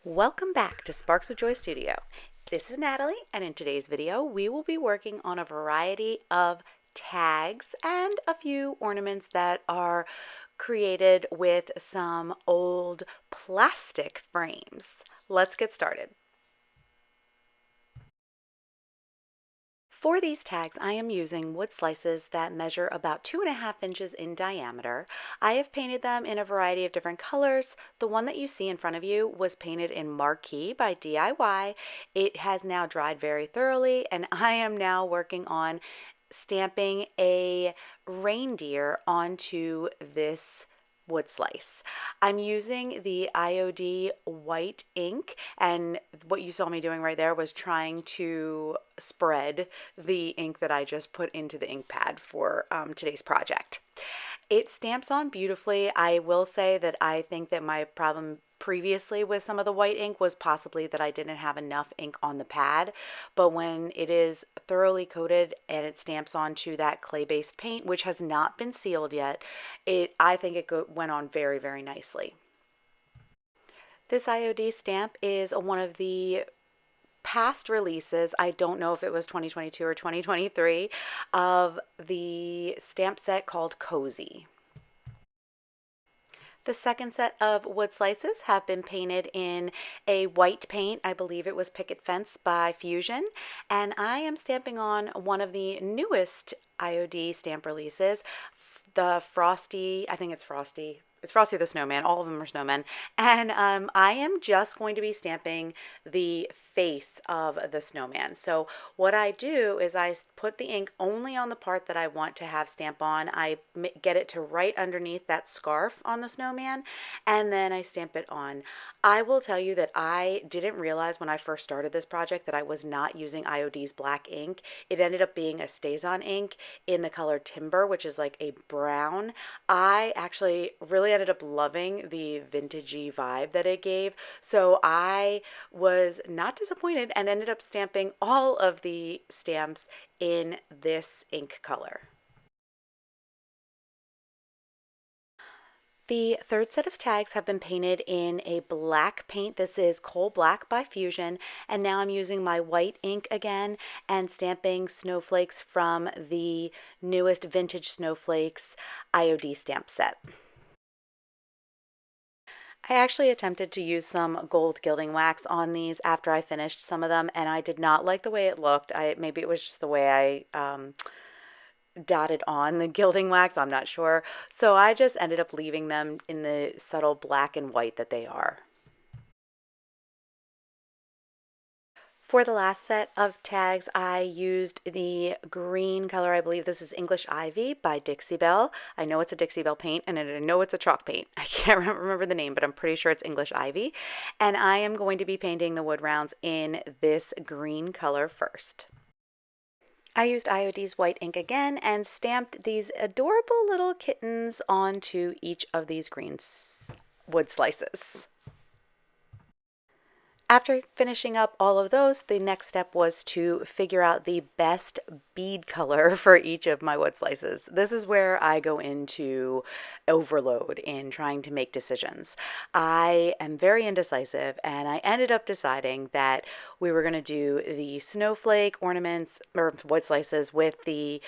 Welcome back to Sparks of Joy Studio. This is Natalie, and in today's video, we will be working on a variety of tags and a few ornaments that are created with some old plastic frames. Let's get started. For these tags, I am using wood slices that measure about 2.5 inches in diameter. I have painted them in a variety of different colors. The one that you see in front of you was painted in Marquee by DIY. It has now dried very thoroughly, and I am now working on stamping a reindeer onto this wood slice. I'm using the IOD white ink, and what you saw me doing right there was trying to spread the ink that I just put into the ink pad for today's project. It stamps on beautifully. I will say that I think that my problem previously with some of the white ink was possibly that I didn't have enough ink on the pad, but when it is thoroughly coated and it stamps onto that clay-based paint, which has not been sealed yet, I think it went on very, very nicely. This IOD stamp is one of the past releases, I don't know if it was 2022 or 2023, of the stamp set called Cozy. The second set of wood slices have been painted in a white paint. I believe it was Picket Fence by Fusion. And I am stamping on one of the newest IOD stamp releases, the Frosty, I think it's Frosty. It's Frosty the Snowman. All of them are snowmen. And I am just going to be stamping the face of the snowman. So what I do is I put the ink only on the part that I want to have stamp on. I get it to right underneath that scarf on the snowman, and then I stamp it on. I will tell you that I didn't realize when I first started this project that I was not using IOD's black ink. It ended up being a StazOn ink in the color Timber, which is like a brown. I actually really ended up loving the vintagey vibe that it gave. So I was not disappointed and ended up stamping all of the stamps in this ink color. The third set of tags have been painted in a black paint. This is Coal Black by Fusion, and now I'm using my white ink again and stamping snowflakes from the newest Vintage Snowflakes IOD stamp set. I actually attempted to use some gold gilding wax on these after I finished some of them, and I did not like the way it looked. Maybe it was just the way I dotted on the gilding wax, I'm not sure. So I just ended up leaving them in the subtle black and white that they are. For the last set of tags, I used the green color. I believe this is English Ivy by Dixie Belle. I know it's a Dixie Belle paint, and I know it's a chalk paint. I can't remember the name, but I'm pretty sure it's English Ivy. And I am going to be painting the wood rounds in this green color first. I used IOD's white ink again and stamped these adorable little kittens onto each of these green wood slices. After finishing up all of those, the next step was to figure out the best bead color for each of my wood slices. This is where I go into overload in trying to make decisions. I am very indecisive, and I ended up deciding that we were going to do the snowflake ornaments or wood slices with a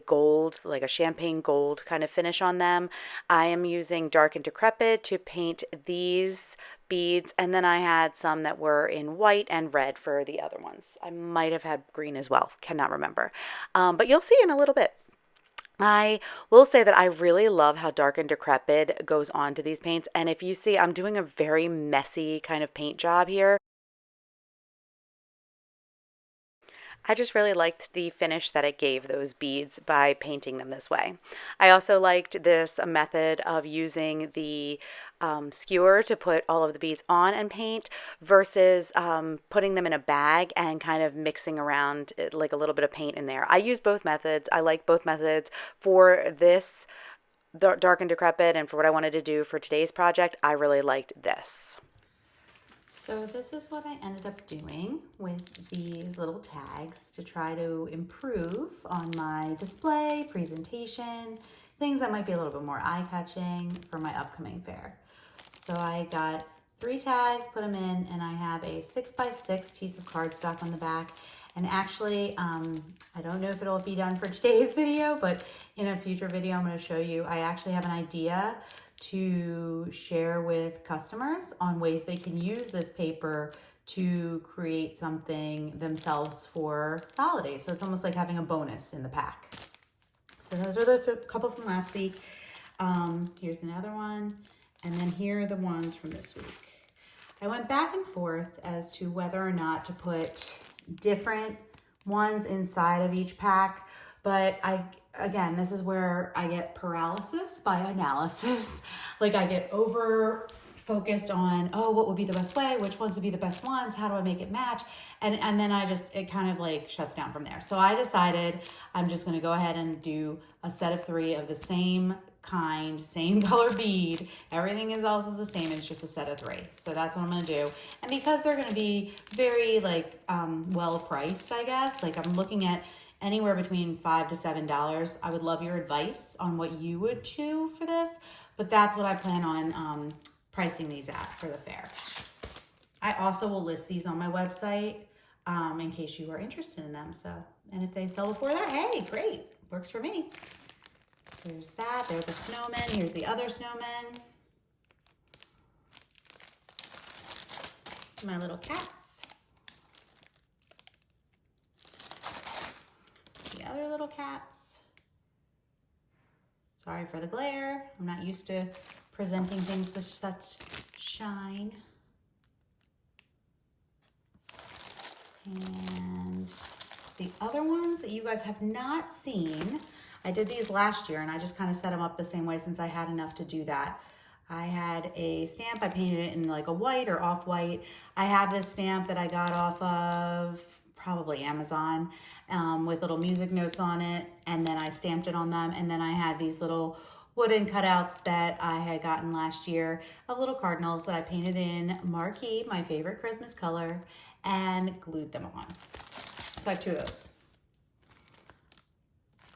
gold, like a champagne gold kind of finish on them. I am using Dark and Decrepit to paint these beads, and then I had some that were in white and red for the other ones. I might have had green as well, cannot remember. But you'll see in a little bit. I will say that I really love how Dark and Decrepit goes on to these paints, and if you see, I'm doing a very messy kind of paint job here. I just really liked the finish that it gave those beads by painting them this way. I also liked this method of using the skewer to put all of the beads on and paint versus putting them in a bag and kind of mixing around like a little bit of paint in there. I use both methods. I like both methods for this Dark and Decrepit, and for what I wanted to do for today's project, I really liked this. So this is what I ended up doing with these little tags to try to improve on my display, presentation, things that might be a little bit more eye-catching for my upcoming fair. So I got 3 tags, put them in, and I have a 6x6 piece of cardstock on the back. And actually, I don't know if it'll be done for today's video, but in a future video, I'm going to show you, I actually have an idea to share with customers on ways they can use this paper to create something themselves for the holidays. So it's almost like having a bonus in the pack. So those are the couple from last week. Here's another one. And then here are the ones from this week. I went back and forth as to whether or not to put different ones inside of each pack, but again, this is where I get paralysis by analysis. Like I get over focused on, oh, what would be the best way? Which ones would be the best ones? How do I make it match? And then it kind of like shuts down from there. So I decided I'm just going to go ahead and do a set of 3 of the same kind, same color bead. Everything is also the same. It's just a set of 3. So that's what I'm going to do. And because they're going to be very well priced, I guess, like I'm looking at anywhere between $5 to $7. I would love your advice on what you would do for this, but that's what I plan on pricing these at for the fair. I also will list these on my website in case you are interested in them. So, and if they sell before that, hey, great, works for me. So there's that. There's the snowman. Here's the other snowman. My little cats. The other little cats. Sorry for the glare. I'm not used to presenting things with such shine. And the other ones that you guys have not seen, I did these last year and I just kind of set them up the same way since I had enough to do that. I had a stamp, I painted it in like a white or off-white. I have this stamp that I got off of probably Amazon with little music notes on it, and then I stamped it on them, and then I had these little wooden cutouts that I had gotten last year of little cardinals that I painted in Marquee, my favorite Christmas color, and glued them on. So I have 2 of those.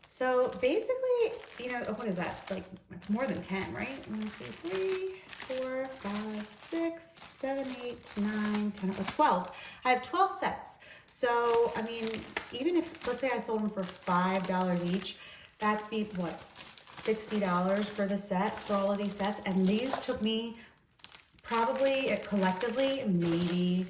So basically, you know, what is that? Like more than 10, right? 1, 2, 3, 4, 5, 6, 7, 8, 9, 10, 12. I have 12 sets. So, I mean, even if, let's say I sold them for $5 each, that'd be what? $60 for the set, for all of these sets. And these took me probably collectively, maybe,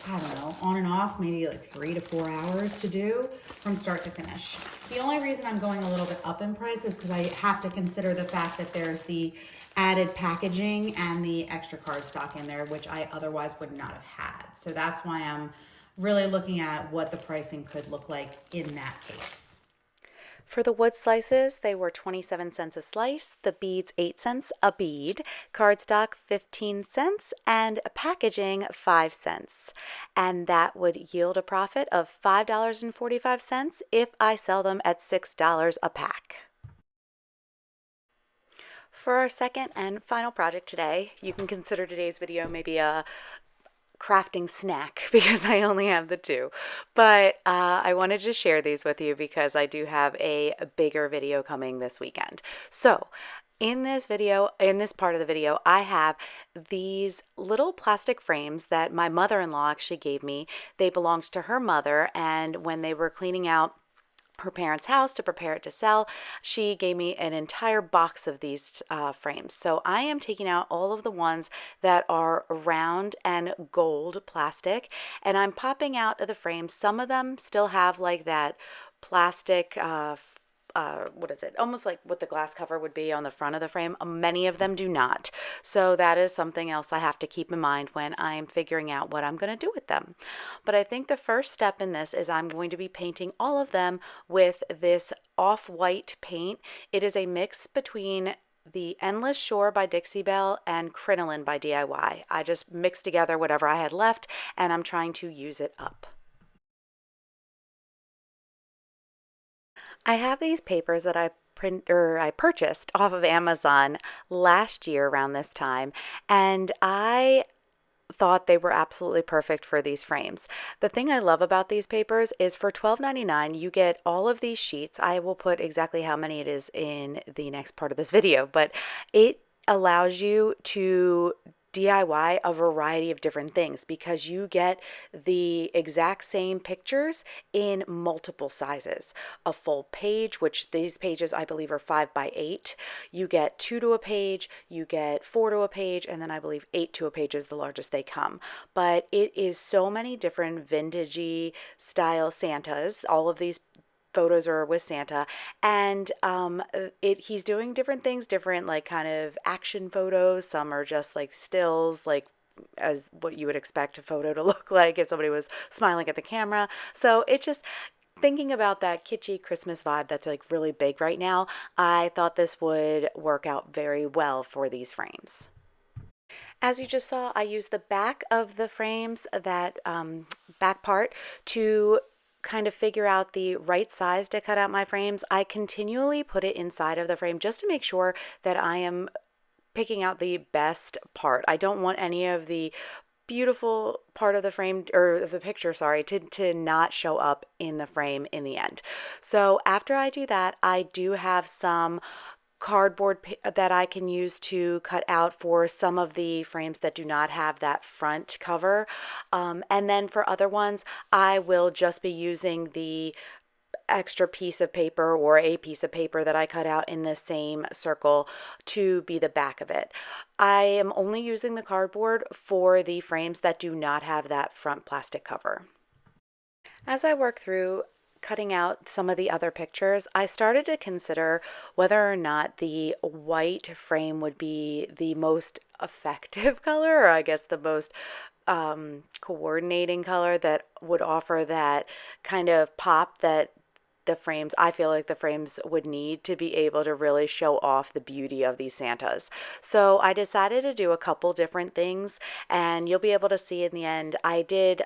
I don't know, on and off, maybe like 3 to 4 hours to do from start to finish. The only reason I'm going a little bit up in price is because I have to consider the fact that there's the added packaging and the extra cardstock in there, which I otherwise would not have had. So that's why I'm really looking at what the pricing could look like in that case. For the wood slices, they were 27 cents a slice, the beads 8 cents a bead, cardstock 15 cents, and packaging 5 cents. And that would yield a profit of $5.45 if I sell them at $6 a pack. For our second and final project today, you can consider today's video maybe a crafting snack because I only have the 2, but I wanted to share these with you because I do have a bigger video coming this weekend. So in this video, in this part of the video, I have these little plastic frames that my mother-in-law actually gave me. They belonged to her mother, and when they were cleaning out her parents' house to prepare it to sell, she gave me an entire box of these frames. So I am taking out all of the ones that are round and gold plastic, and I'm popping out of the frames. Some of them still have like that plastic what is it? Almost like what the glass cover would be on the front of the frame. Many of them do not. So that is something else I have to keep in mind when I'm figuring out what I'm going to do with them. But I think the first step in this is I'm going to be painting all of them with this off-white paint. It is a mix between the Endless Shore by Dixie Belle and Crinoline by DIY. I just mixed together whatever I had left, and I'm trying to use it up. I have these papers that I purchased off of Amazon last year around this time, and I thought they were absolutely perfect for these frames. The thing I love about these papers is for $12.99 you get all of these sheets. I will put exactly how many it is in the next part of this video, but it allows you to DIY a variety of different things because you get the exact same pictures in multiple sizes. A full page, which these pages I believe are 5 by 8. You get 2 to a page, you get 4 to a page, and then I believe 8 to a page is the largest they come. But it is so many different vintagey style Santas. All of these photos are with Santa, and he's doing different things, different like kind of action photos. Some are just like stills, like as what you would expect a photo to look like if somebody was smiling at the camera. So it just thinking about that kitschy Christmas vibe that's like really big right now, I thought this would work out very well for these frames. As you just saw, I used the back of the frames, that back part, to kind of figure out the right size to cut out my frames. I continually put it inside of the frame just to make sure that I am picking out the best part. I don't want any of the beautiful part of the frame or of the picture, sorry, to not show up in the frame in the end. So after I do that, I do have some cardboard that I can use to cut out for some of the frames that do not have that front cover. And then for other ones, I will just be using the extra piece of paper or a piece of paper that I cut out in the same circle to be the back of it. I am only using the cardboard for the frames that do not have that front plastic cover. As I work through cutting out some of the other pictures, I started to consider whether or not the white frame would be the most effective color, or I guess the most coordinating color that would offer that kind of pop that I feel like the frames would need to be able to really show off the beauty of these Santas. So I decided to do a couple different things, and you'll be able to see in the end. I did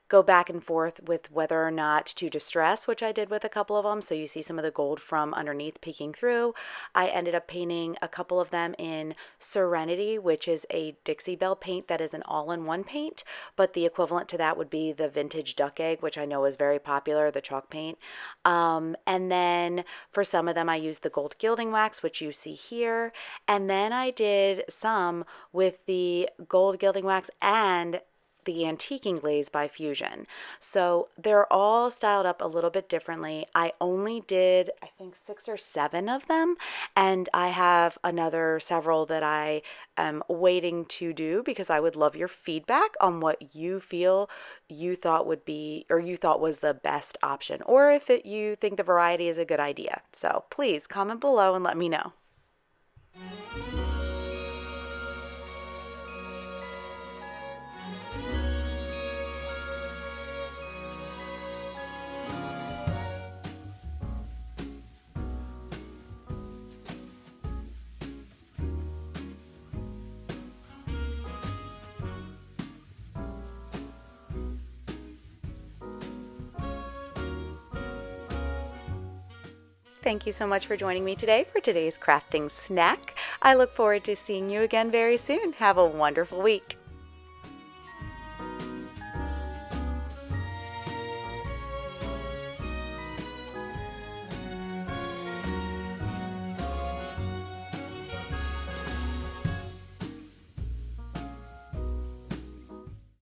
go back and forth with whether or not to distress, which I did with a couple of them. So you see some of the gold from underneath peeking through. I ended up painting a couple of them in Serenity, which is a Dixie Belle paint that is an all-in-one paint, but the equivalent to that would be the vintage duck egg, which I know is very popular, the chalk paint. And then for some of them, I used the gold gilding wax, which you see here. And then I did some with the gold gilding wax and the antiquing glaze by Fusion. So they're all styled up a little bit differently. I only did, I think, 6 or 7 of them, and I have another several that I am waiting to do because I would love your feedback on what you feel you thought would be, or you thought was the best option, or if you think the variety is a good idea. So please comment below and let me know. Thank you so much for joining me today for today's crafting snack. I look forward to seeing you again very soon. Have a wonderful week.